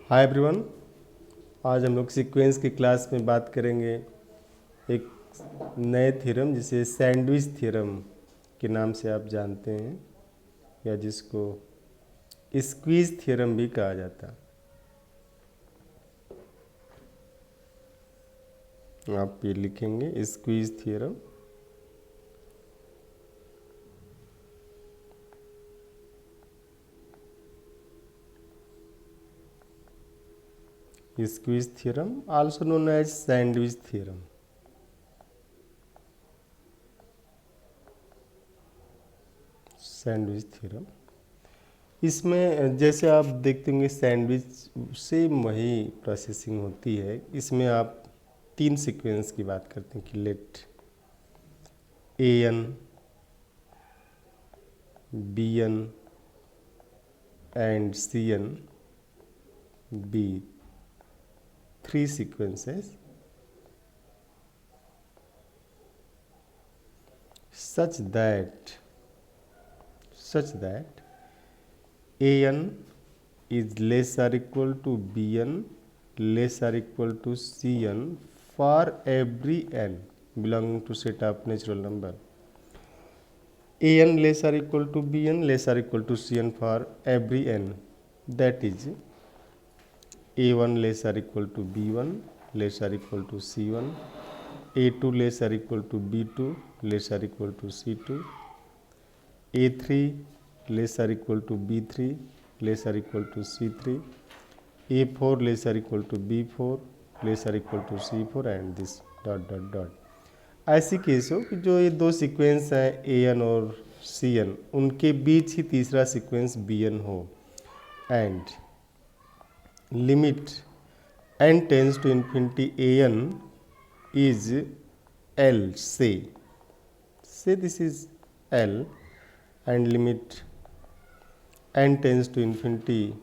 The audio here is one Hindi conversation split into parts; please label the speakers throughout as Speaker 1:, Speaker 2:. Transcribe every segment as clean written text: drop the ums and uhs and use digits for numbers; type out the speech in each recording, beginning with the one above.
Speaker 1: हाय एवरीवन, आज हम लोग सीक्वेंस की क्लास में बात करेंगे एक नए थ्योरम जिसे सैंडविच थ्योरम के नाम से आप जानते हैं या जिसको स्क्वीज थ्योरम भी कहा जाता है। आप ये लिखेंगे squeeze theorem. Squeeze theorem also known as sandwich theorem. Sandwich theorem इसमें जैसे आप देखते होंगे सैंडविच से वही प्रोसेसिंग होती है। इसमें आप तीन सीक्वेंस की बात करते हैं कि let AN, BN and CN be three sequences such that AN is less or equal to BN less or equal to CN for every n belonging to set of natural number. AN less or equal to BN less or equal to CN for every n, that is A1 less or equal to B1 less or equal to C1, A2 less or equal to B2 less or equal to C2, A3 less or equal to B3 less or equal to C3, A4 less or equal to B4 less or equal to C4 and this dot dot dot. ऐसी केस हो कि जो ये दो सीक्वेंस हैं AN और CN उनके बीच ही तीसरा सीक्वेंस BN हो and limit n tends to infinity AN is L, say this is L, and limit n tends to infinity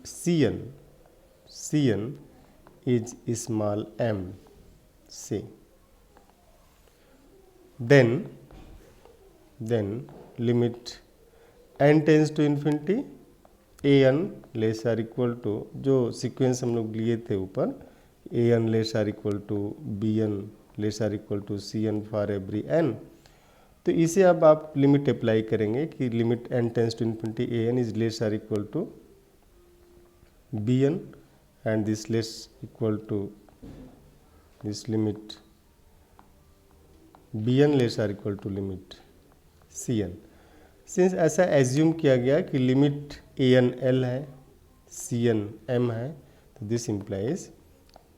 Speaker 1: CN is small m, say. Then limit n tends to infinity AN less or equal to जो सीक्वेंस हम लोग लिए थे ऊपर AN less or equal to BN less or equal to CN for every n। तो इसे अब आप लिमिट अप्लाई करेंगे कि limit n tends to infinity AN is less or equal to BN and this less equal to this limit BN less or equal to limit CN। Since ऐसा एज्यूम किया गया कि लिमिट AN L है CN M है तो this implies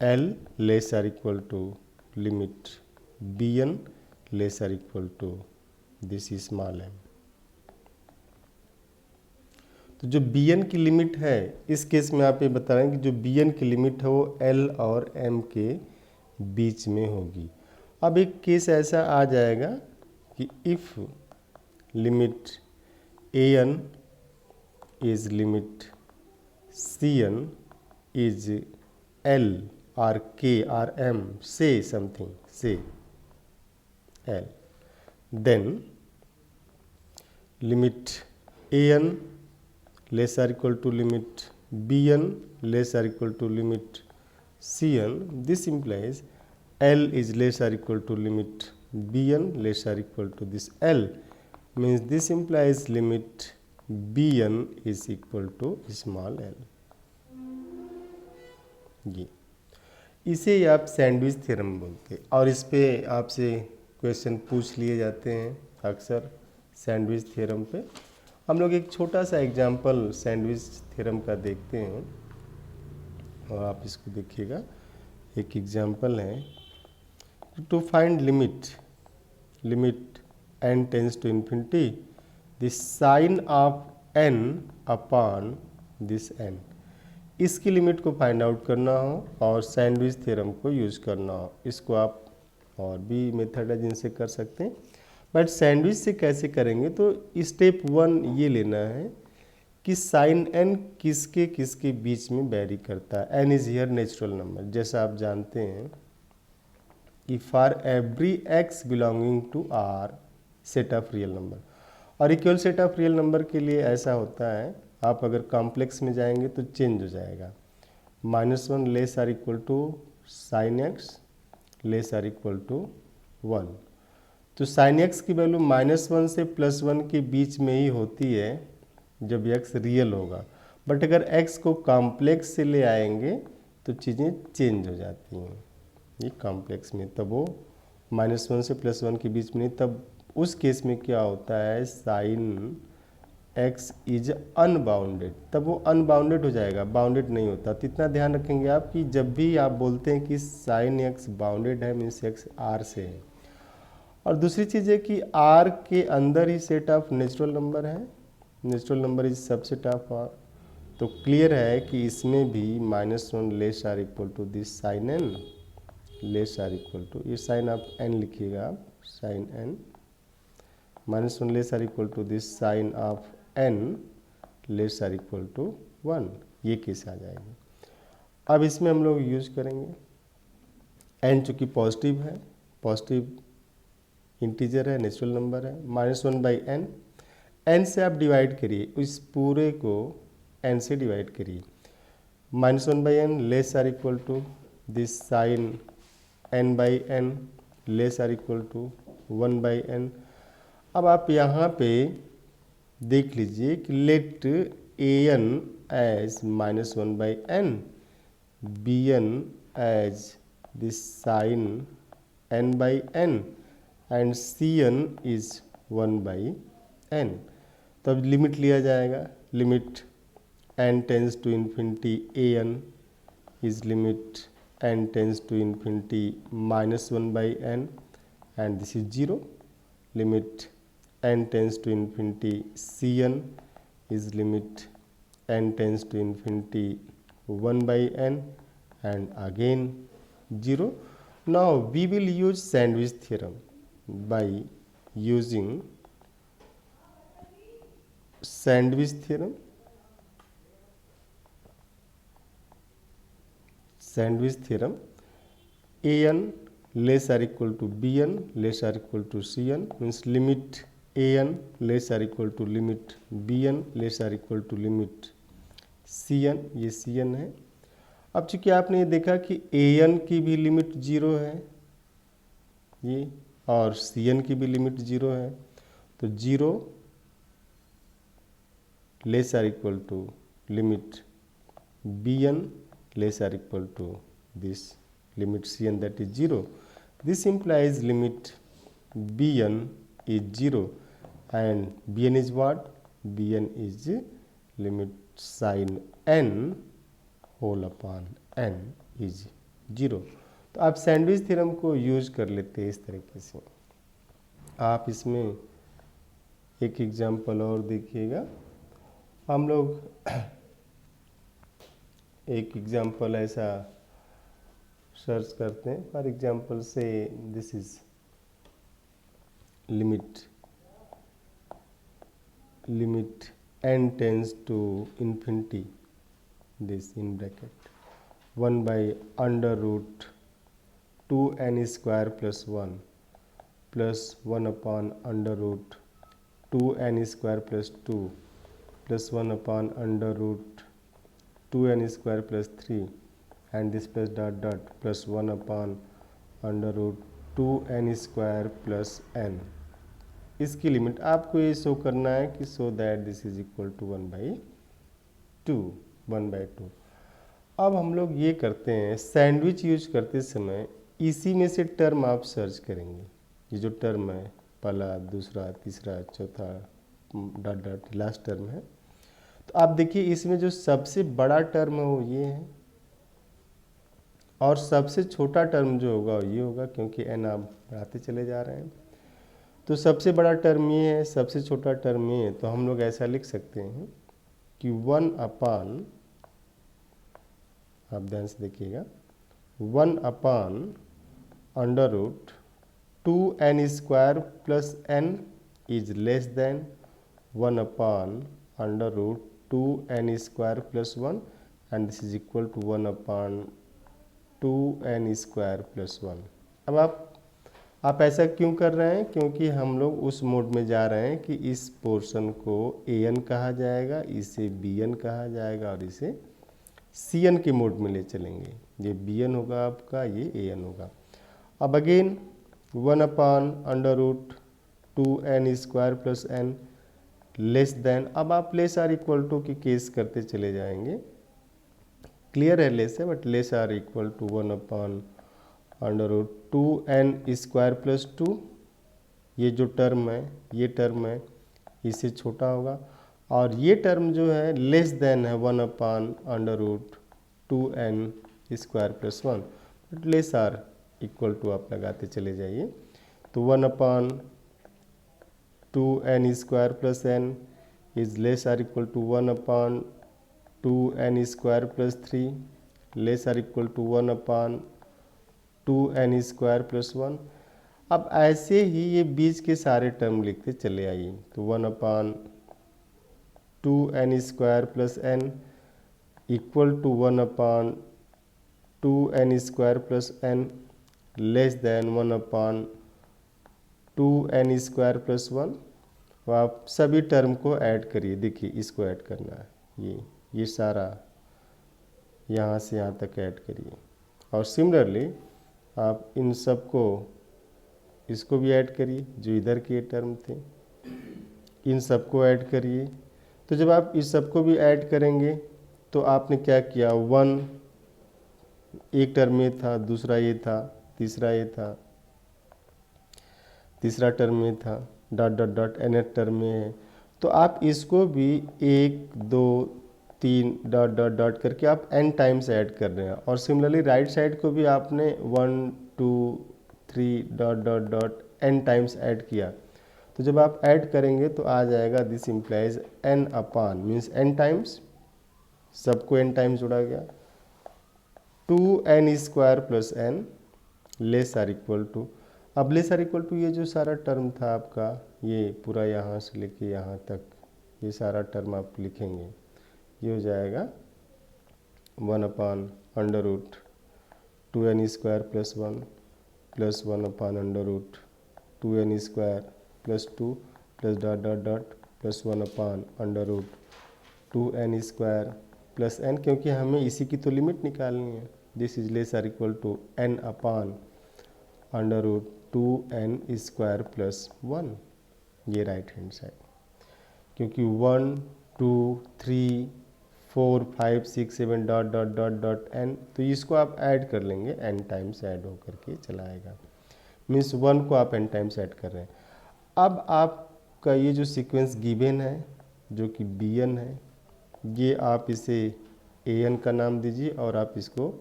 Speaker 1: L less or equal to limit BN less or equal to this small m। तो जो BN की लिमिट है इस केस में आप ये बता रहे हैं कि जो BN की लिमिट है वो L और M के बीच में होगी। अब एक केस ऐसा आ जाएगा कि if limit AN is limit CN is L or K or M, say something, say L, then limit AN less or equal to limit BN less or equal to limit CN, this implies L is less or equal to limit BN less or equal to this L, means this implies limit BN is equal to small l। ये इसे आप सैंडविच थ्योरम बोलते हैं और इस पे आपसे क्वेश्चन पूछ लिए जाते हैं अक्सर सैंडविच थ्योरम पे। हम लोग एक छोटा सा एग्जांपल सैंडविच थ्योरम का देखते हैं और आप इसको देखिएगा। एक एग्जांपल है to find limit n tends to infinity this sine of n upon this n, इसकी लिमिट को फाइंड आउट करना हो और सैंडविच थ्योरम को यूज करना हो। इसको आप और भी मेथड है जिनसे कर सकते हैं बट सैंडविच से कैसे करेंगे तो स्टेप 1 ये लेना है कि साइन n किसके बीच में वेरी करता है। n is here natural number, जैसा आप जानते हैं कि for every x belonging to R set of real number और equal set of real number के लिए ऐसा होता है, आप अगर कॉम्प्लेक्स में जाएंगे तो चेंज हो जाएगा। -1 less or equal to sine x less or equal to 1। तो साइन एक्स की वैल्यू -1 से +1 के बीच में ही होती है जब x रियल होगा, बट अगर x को कॉम्प्लेक्स से ले आएंगे तो चीज़ें चेंज हो जाती हैं। ये कॉम्प्लेक्स में तब वो -1 से +1 के बीच में नहीं, तब उस केस में क्या होता है, साइन x इज अनबाउंडेड, तब वो अनबाउंडेड हो जाएगा, बाउंडेड नहीं होता। तो इतना ध्यान रखेंगे आप कि जब भी आप बोलते हैं कि साइन x बाउंडेड है मीन्स x r से है। और दूसरी चीज़ है कि r के अंदर ही सेट ऑफ नेचुरल नंबर है, natural number is subset of r। तो क्लियर है कि इसमें भी -1 less or equal to this sine n less or equal to, ये साइन आप n लिखिएगा आप, sine n -1 less or equal to this sine of n less or equal to 1, ये केस आ जाएगी। अब इसमें हम लोग यूज करेंगे n चूँकि पॉजिटिव है, पॉजिटिव इंटीजर है, नेचुरल नंबर है, -1/n, n से आप डिवाइड करिए, इस पूरे को n से डिवाइड करिए। -1/n less or equal to this sine n/n less or equal to 1/n। अब आप यहाँ पे देख लीजिए कि let an as -1/n, bn as this sine n/n and cn is 1/n। तब लिमिट लिया जाएगा, limit n tends to infinity an is limit n tends to infinity -1/n and this is 0, limit n tends to infinity cn is limit n tends to infinity 1/n and again 0. Now we will use sandwich theorem by using sandwich theorem. Sandwich theorem, an less or equal to bn less or equal to cn means limit an less or equal to limit bn less or equal to limit cn, ये cn है। अब चूंकि आपने ये देखा कि an की भी लिमिट 0 है ये, और cn की भी लिमिट 0 है, तो 0 less or equal to limit bn less or equal to this limit cn, that is 0. This implies limit bn is 0 and bn is what? Bn is limit sin n whole upon n is 0। तो आप सैंडविच थ्योरम को यूज कर लेते हैं इस तरीके से। आप इसमें एक एग्जांपल और देखिएगा, हम लोग एक एग्जांपल ऐसा सर्च करते हैं, फॉर एग्जांपल से this is limit n tends to infinity, this in bracket 1/√2n² plus 1 plus 1/√2n² plus 2 plus 1/√2n² plus 3 and this plus dot dot plus 1/√2n² plus n। इसकी लिमिट आपको ये शो करना है कि so that this is equal to 1/2। अब हम लोग ये करते हैं, सैंडविच यूज करते समय इसी में से टर्म आप सर्च करेंगे, ये जो टर्म है पहला दूसरा तीसरा चौथा डॉट डॉट लास्ट टर्म है, तो आप देखिए इसमें जो सबसे बड़ा टर्म है वो ये है और सबसे छोटा टर्म जो होगा ये होगा, क्योंकि एन आप बढ़ाते चले जा रहे हैं। तो सबसे बड़ा टर्म ये है, सबसे छोटा टर्म ये है, तो हम लोग ऐसा लिख सकते हैं कि 1/, आप ध्यान से देखिएगा, 1/√2n² plus n is less than 1/√2n² plus 1 and this is equal to 1/2n² plus 1। अब आप ऐसा क्यों कर रहे हैं? क्योंकि हम लोग उस मोड में जा रहे हैं कि इस पोर्शन को an कहा जाएगा, इसे bn कहा जाएगा और इसे cn के मोड में ले चलेंगे। ये bn होगा आपका, ये an होगा। अब again 1/√2n² plus n less than, अब आप लेस आर इक्वल टू की केस करते चले जाएंगे। क्लियर है लेस है, but less or equal to 1/√2n² plus 2, ये जो टर्म है, ये टर्म है, इससे छोटा होगा। और ये टर्म जो है लेस देन है 1/√2n² plus 1, but less or equal to आप लगाते चले जाइए। तो 1/2n² plus n is less or equal to 1/2n² plus 3 less or equal to 1/2n² plus 1। अब ऐसे ही ये बीच के सारे टर्म लिखते चले आइए। तो 1/2n² plus n equal to 1/2n² plus n less than 1/2n² plus 1। तो आप सभी टर्म को ऐड करिए। देखिए इसको ऐड करना है, ये सारा यहाँ से यहाँ तक ऐड करिए। और सिमिलरली आप इन सब को, इसको भी ऐड करिए, जो इधर के टर्म थे इन सबको ऐड करिए। तो जब आप इस सबको भी ऐड करेंगे तो आपने क्या किया, 1 एक टर्म में था, दूसरा ये था, तीसरा ये था, तीसरा टर्म में था, dot dot dot nth term में है। तो आप इसको भी 1 2 3 डॉट डॉट डॉट करके आप n टाइम्स ऐड कर रहे हैं। और सिमिलरली राइट साइड को भी आपने 1 2 3 dot dot dot n times add किया। तो जब आप ऐड करेंगे तो आ जाएगा this implies n upon means n times, सबको n टाइम्स जोड़ा गया, 2n² plus n less or equal to. अब लेस आर इक्वल टू ये जो सारा टर्म था आपका, ये पूरा यहाँ से लेके यहाँ तक ये सारा टर्म आप लिखेंगे, ये हो जाएगा 1/√2n² plus 1 plus 1/√2n² plus 2 plus dot dot dot plus 1/√2n² plus n, क्योंकि हमें इसी की तो लिमिट निकालनी है। This is less or equal to n upon √2n² plus 1, ये राइट हैंड साइड। क्योंकि 1 2 3 4 5 6 7 dot dot dot dot n, तो इसको आप ऐड कर लेंगे, n टाइम्स ऐड होकर के चला आएगा। मीन्स 1 को आप n टाइम्स ऐड कर रहे हैं। अब आपका ये जो सीक्वेंस गिवन है जो कि bn है, ये आप इसे an का नाम दीजिए और आप इसको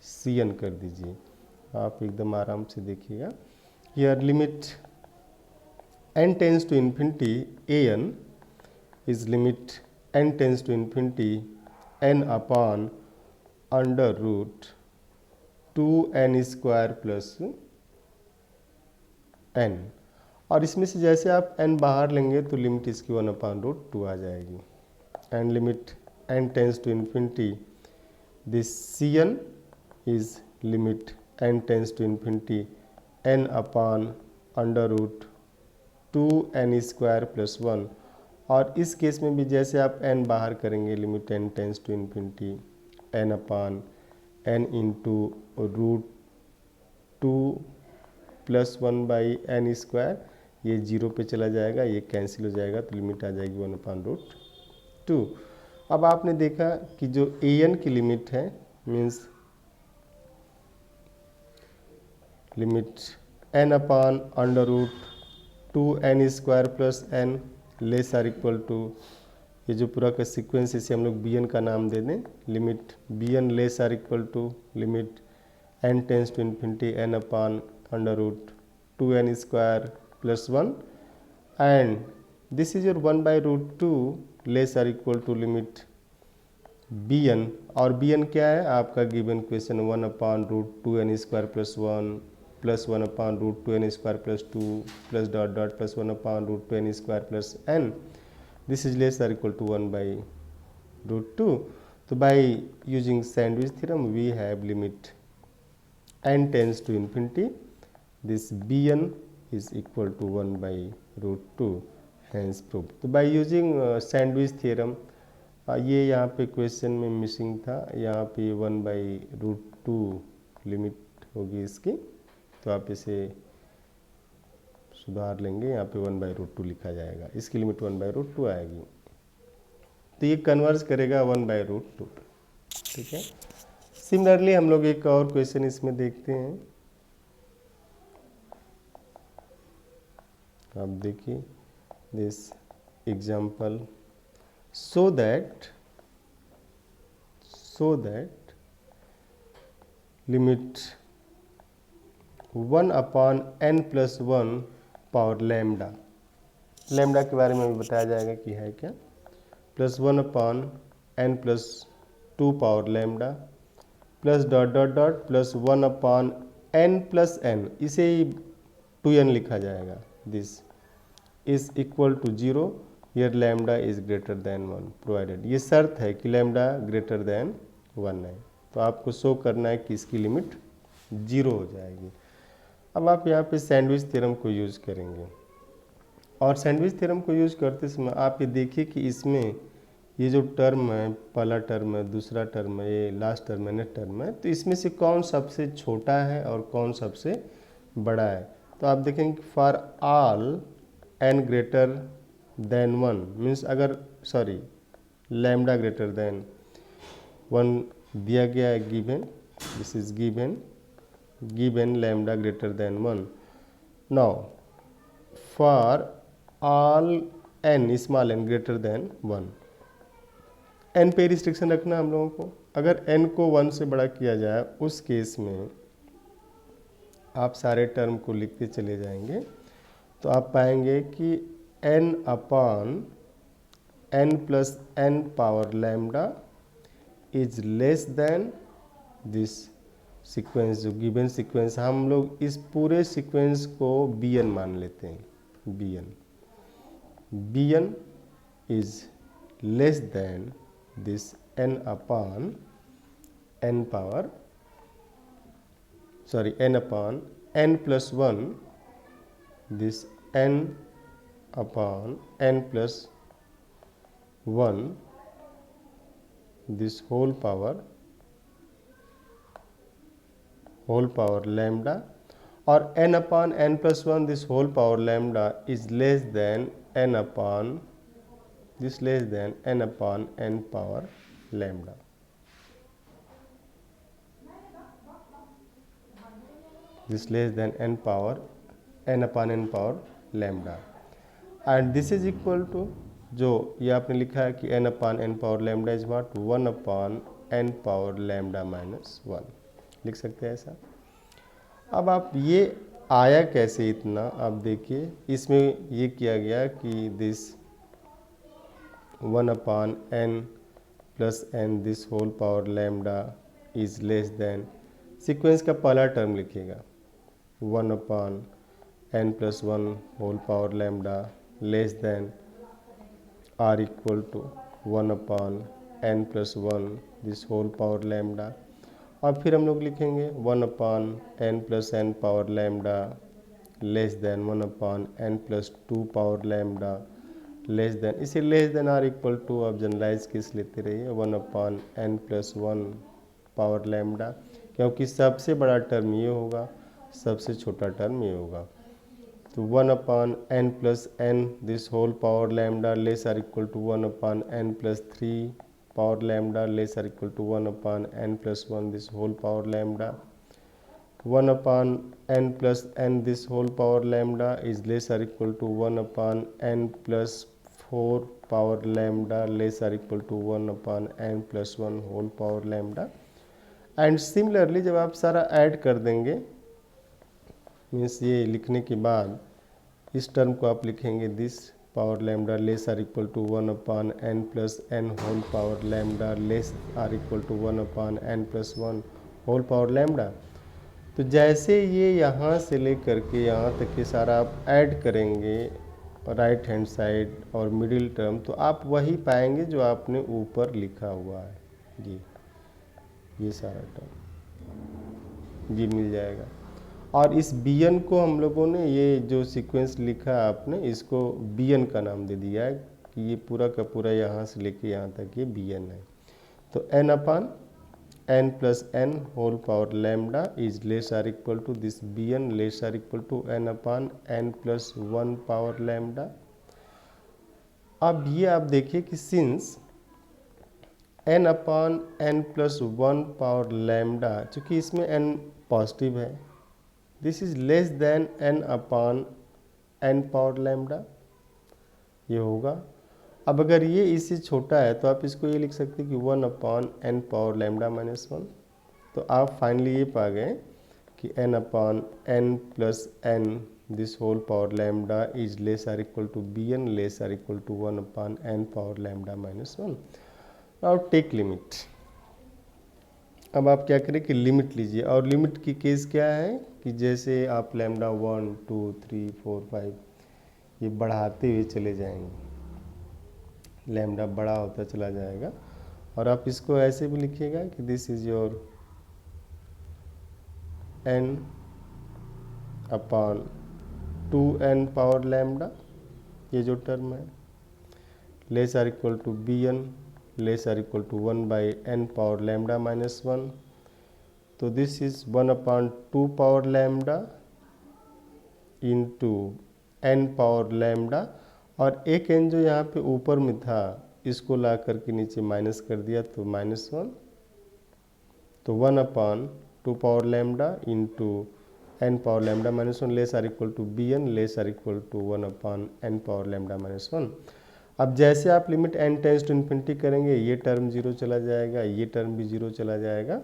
Speaker 1: cn कर दीजिए। आप एकदम आराम से देखिएगा। Here limit n tends to infinity an is limit n tends to infinity n upon √2n² plus n। और इसमें से जैसे आप n बाहर लेंगे तो लिमिट इसकी 1/√2 आ जाएगी। And limit n tends to infinity this cn is limit n tends to infinity n upon √2n² plus 1। और इस केस में भी जैसे आप n बाहर करेंगे, limit n tends to infinity n upon n into √2 plus 1/n², ये 0 पे चला जाएगा, ये कैंसिल हो जाएगा, तो लिमिट आ जाएगी 1/√2। अब आपने देखा कि जो an की लिमिट है means limit n upon √2n² plus n less or equal to, ये जो पूरा का सीक्वेंस इसे हम लोग bn का नाम दे दें, limit bn less or equal to limit n tends to infinity n upon √2n² plus 1 and this is your 1/√2 less or equal to limit bn। और bn क्या है आपका given question, 1/√2n² plus 1 plus 1/√2n² plus 2 plus dot dot plus 1/√2n² plus n। This is less or equal to 1/√2। तो by using sandwich theorem we have limit n tends to infinity this bn is equal to 1 by root 2, hence proved। तो by using सैंडविच थ्योरम, ये यहाँ पे क्वेश्चन में मिसिंग था, यहाँ पे 1 बाई रूट 2 लिमिट होगी इसकी, तो आप इसे सुधार लेंगे, यहाँ पे 1 बाई रूट 2 लिखा जाएगा, इसकी लिमिट 1 बाई रूट 2 आएगी, तो ये कन्वर्ज करेगा 1 बाई रूट 2। ठीक है। सिमिलरली हम लोग एक और क्वेश्चन इसमें देखते हैं। आप देखिए this example, so that limit 1 upon n plus 1 power lambda, lambda के बारे में भी बताया जाएगा कि है क्या, plus 1 upon n plus 2 power lambda plus dot dot dot plus 1 upon n plus n, इसे 2n लिखा जाएगा। This is equal to 0 here lambda is greater than 1 provided, ये शर्त है कि लैम्डा ग्रेटर देन 1 है, तो आपको शो करना है कि इसकी लिमिट 0 हो जाएगी। अब आप यहाँ पे सैंडविच थ्योरम को यूज़ करेंगे, और सैंडविच थ्योरम को यूज़ करते समय आप ये देखिए कि इसमें ये जो टर्म है, पहला टर्म है, दूसरा टर्म है, ये लास्ट टर्म है, नेक्स्ट टर्म है, तो इसमें से कौन सबसे छोटा है और कौन सबसे बड़ा है। तो आप देखेंगे कि for all n greater than 1 means, अगर लैम्डा ग्रेटर देन 1 दिया गया है given, this is given lambda greater than 1। Now for all n small n greater than 1, n पे रिस्ट्रिक्शन रखना हम लोगों को। अगर n को 1 से बड़ा किया जाए उस केस में आप सारे टर्म को लिखते चले जाएंगे, तो आप पाएंगे कि n upon n plus n power lambda is less then this sequence, जो गिवन सीक्वेंस, हम लोग इस पूरे सीक्वेंस को bn मान लेते हैं। bn is less then this n upon n power n upon n plus 1, this n upon n plus 1, this whole power lambda, और n upon n plus 1 this whole power lambda is less than n upon n power lambda। this less than n upon n power lambda, and this is equal to, जो ये आपने लिखा है कि n upon n power lambda is what 1 upon n power lambda minus 1, लिख सकते हैं ऐसा। अब आप ये आया कैसे इतना, आप देखिए इसमें ये किया गया कि this 1 upon n plus n this whole power lambda is less than, sequence का पहला टर्म लिखिएगा 1 upon n plus 1 whole power lambda less than or equal to 1 upon n plus 1 this whole power lambda, और फिर हम लोग लिखेंगे 1 upon n plus n power lambda less than 1 upon n plus 2 power lambda less than, इसे less than or equal to आप जनरलाइज किस लेते रहिए 1 upon n plus 1 power lambda, क्योंकि सबसे बड़ा टर्म ये होगा, सबसे छोटा टर्म ये होगा। तो 1 upon n plus n this whole power lambda less or equal to 1 upon n plus 3 power lambda less or equal to 1 upon n plus 1 this whole power lambda, 1 upon n plus n this whole power lambda is less or equal to 1 upon n plus 4 power lambda less or equal to 1 upon n plus 1 whole power lambda। And similarly जब आप सारा ऐड कर देंगे, मीन्स ये लिखने के बाद इस टर्म को आप लिखेंगे this power lambda less or equal to 1 upon n plus n whole power lambda less or equal to 1 upon n plus 1 whole power lambda. तो जैसे ये यहाँ से लेकर के यहाँ तक के सारा आप ऐड करेंगे राइट हैंड साइड और मिडिल टर्म, तो आप वही पाएंगे जो आपने ऊपर लिखा हुआ है, ये सारा टर्म ये मिल जाएगा। और इस bn को हम लोगों ने ये जो सीक्वेंस लिखा है आपने इसको bn का नाम दे दिया है कि ये पूरा का पूरा यहाँ से लेके यहाँ तक ये bn है। तो n upon n plus n whole power lambda is less or equal to this bn less or equal to n upon n plus 1 power lambda. अब ये आप देखिए कि since n upon n plus 1 power lambda, चूँकि इसमें n पॉजिटिव है, this is less than n upon n power lambda, ये होगा। अब अगर ये इससे छोटा है तो आप इसको ये लिख सकते हैं कि 1 upon n power lambda minus 1। तो आप फाइनली ये पा गए कि n upon n plus n this whole power lambda is less or equal to bn less or equal to 1 upon n power lambda minus 1। Now take limit. अब आप क्या करें कि लिमिट लीजिए, और लिमिट की केस क्या है कि जैसे आप लैम्डा 1 2 3 4 5 ये बढ़ाते हुए चले जाएंगे, लैम्डा बड़ा होता चला जाएगा। और आप इसको ऐसे भी लिखिएगा कि this is your n upon 2n power lambda, ये जो टर्म है, less or equal to bn less or equal to 1 by n power lambda minus 1। तो this is 1 upon 2 power lambda into n power lambda, और एक n जो यहाँ पे ऊपर में था इसको ला करके नीचे माइनस कर दिया तो माइनस 1। तो 1 upon 2 power lambda into n power lambda minus 1 less or equal to bn less or equal to 1 upon n power lambda minus 1। अब जैसे आप limit n tends to infinity करेंगे ये टर्म जीरो चला जाएगा, ये टर्म भी जीरो चला जाएगा,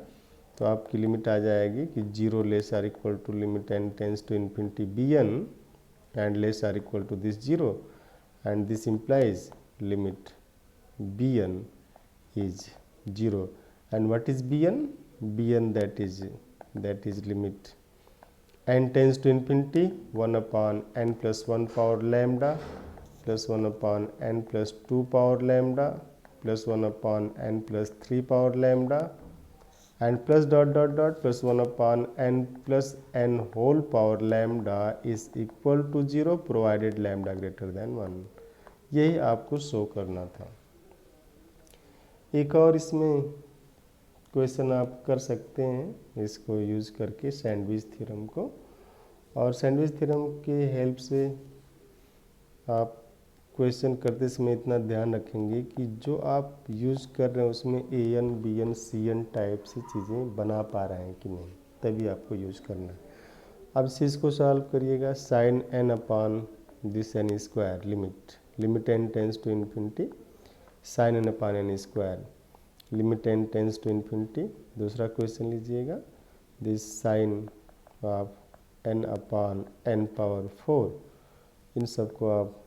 Speaker 1: तो आपकी लिमिट आ जाएगी कि zero less or equal to limit n tends to infinity bn and less are equal to this 0, and this implies limit bn is 0. And what is bn? Bn that is limit n tends to infinity 1 upon n plus 1 power lambda plus 1 upon n plus 2 power lambda plus 1 upon n plus 3 power lambda and plus dot dot dot plus 1 upon n plus n whole power lambda is equal to 0 provided lambda greater than 1। यही आपको शो करना था। एक और इसमें क्वेश्चन आप कर सकते हैं इसको यूज़ करके, सैंडविच थ्योरम को, और सैंडविच थ्योरम के हेल्प से आप क्वेश्चन करते समय इतना ध्यान रखेंगे कि जो आप यूज़ कर रहे हैं उसमें an bn cn टाइप से चीज़ें बना पा रहे हैं कि नहीं, तभी आपको यूज़ करना है। अब इस चीज़ को सॉल्व करिएगा। Sine n upon this n square limit n tends to infinity sine n upon n square limit n tends to infinity. दूसरा क्वेश्चन लीजिएगा, this sine of n upon n power 4। इन सबको आप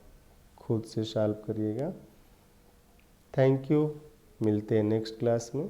Speaker 1: खुद से सॉल्व करिएगा। थैंक यू, मिलते हैं नेक्स्ट क्लास में।